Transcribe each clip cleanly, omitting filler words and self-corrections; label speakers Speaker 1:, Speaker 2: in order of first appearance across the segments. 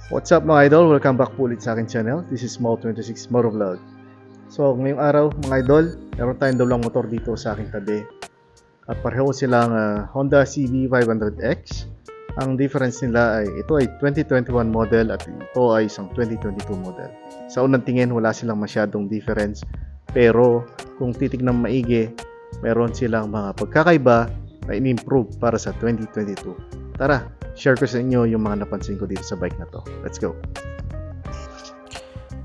Speaker 1: What's up mga idol? Welcome back po ulit sa akin channel. This is Mo26 Motovlog. So ngayong araw mga idol, meron tayong dalawang motor dito sa aking tabi. At pareho silang Honda CB500X. Ang difference nila ay ito ay 2021 model at ito ay isang 2022 model. Sa unang tingin wala silang masyadong difference, pero kung titignan maigi, meron silang mga pagkakaiba na in-improve para sa 2022. Tara, share ko sa inyo yung mga napansin ko dito sa bike na to. Let's go!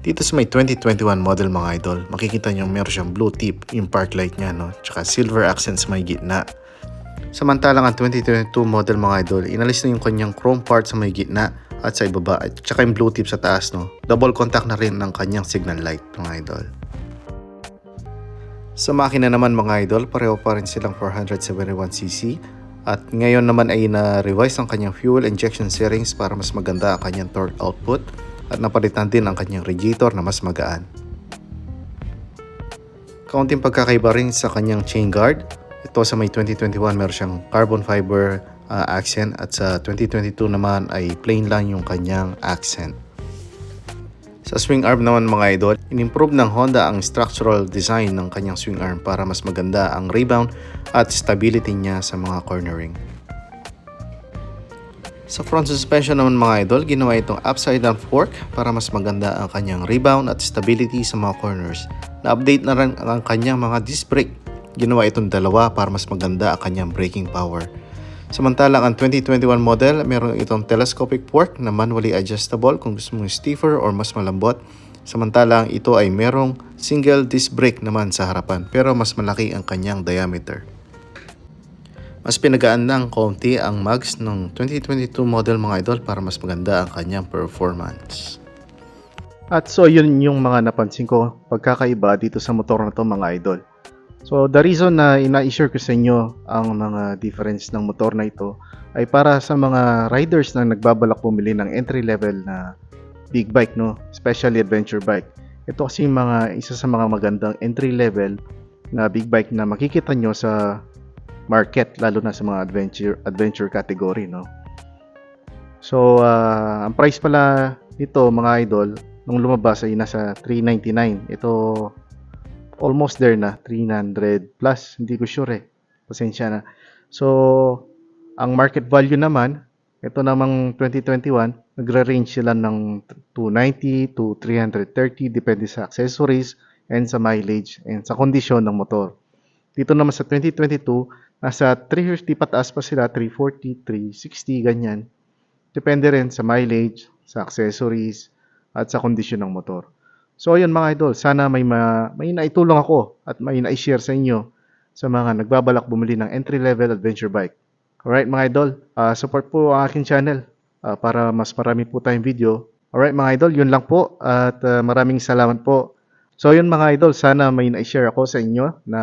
Speaker 1: Dito sa may 2021 model mga idol, makikita nyo meron siyang blue tip yung park light niya, no? Tsaka silver accents may gitna. Samantalang ang 2022 model mga idol, inalis na yung kanyang chrome part sa may gitna at sa ibaba at tsaka yung blue tip sa taas, no? Double contact na rin ng kanyang signal light mga idol. Sa makina naman mga idol, pareho pa rin silang 471cc at ngayon naman ay na-revise ang kanyang fuel injection settings para mas maganda ang kanyang torque output at napalitan din ang kanyang radiator na mas magaan. Kaunting pagkakaiba rin sa kanyang chain guard. Ito sa may 2021 meron siyang carbon fiber accent at sa 2022 naman ay plain lang yung kanyang accent. Sa swing arm naman mga idol, in-improve ng Honda ang structural design ng kanyang swing arm para mas maganda ang rebound at stability niya sa mga cornering. Sa front suspension naman mga idol, ginawa itong upside down fork para mas maganda ang kanyang rebound at stability sa mga corners. Na-update na rin ang kanyang mga disc brake. Ginawa itong dalawa para mas maganda ang kanyang braking power. Samantalang ang 2021 model, meron itong telescopic fork na manually adjustable kung gusto mong stiffer or mas malambot. Samantalang ito ay merong single disc brake naman sa harapan pero mas malaki ang kanyang diameter. Mas pinagaan ng konti ang mags ng 2022 model mga idol para mas maganda ang kanyang performance. At so yun yung mga napansin ko pagkakaiba dito sa motor na to mga idol. So the reason na ina-share ko sa inyo ang mga difference ng motor na ito ay para sa mga riders na nagbabalak bumili ng entry level na big bike, no, especially adventure bike. Ito kasi isa sa mga magandang entry level na big bike na makikita nyo sa market, lalo na sa mga adventure category, no. So ang price pala nito mga idol nung lumabas ay nasa 399. Ito almost there na, 300 plus, hindi ko sure pasensya na. So ang market value naman, ito namang 2021, nagre-range sila ng 290 to 330 depende sa accessories and sa mileage and sa kondisyon ng motor. Dito naman sa 2022, nasa 350 pataas pa sila, 340, 360, ganyan. Depende rin sa mileage, sa accessories, at sa kondisyon ng motor. So ayun mga idol, sana may naitulong ako at may na-share sa inyo sa mga nagbabalak bumili ng entry-level adventure bike. Alright mga idol, support po ang aking channel para mas marami po tayong video. Alright mga idol, yun lang po at maraming salamat po. So yun mga idol, sana may na-share ako sa inyo na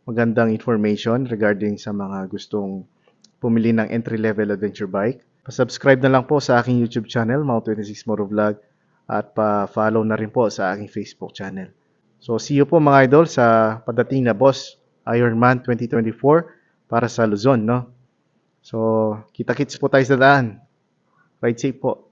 Speaker 1: magandang information regarding sa mga gustong pumili ng entry-level adventure bike. Pa-subscribe na lang po sa aking YouTube channel, Mo26 Motovlog, at pa-follow na rin po sa aking Facebook channel. So see you po mga idol sa padating na Boss Ironman 2024 para sa Luzon, no? So kita-kits po tayo sa daan. Ride safe po.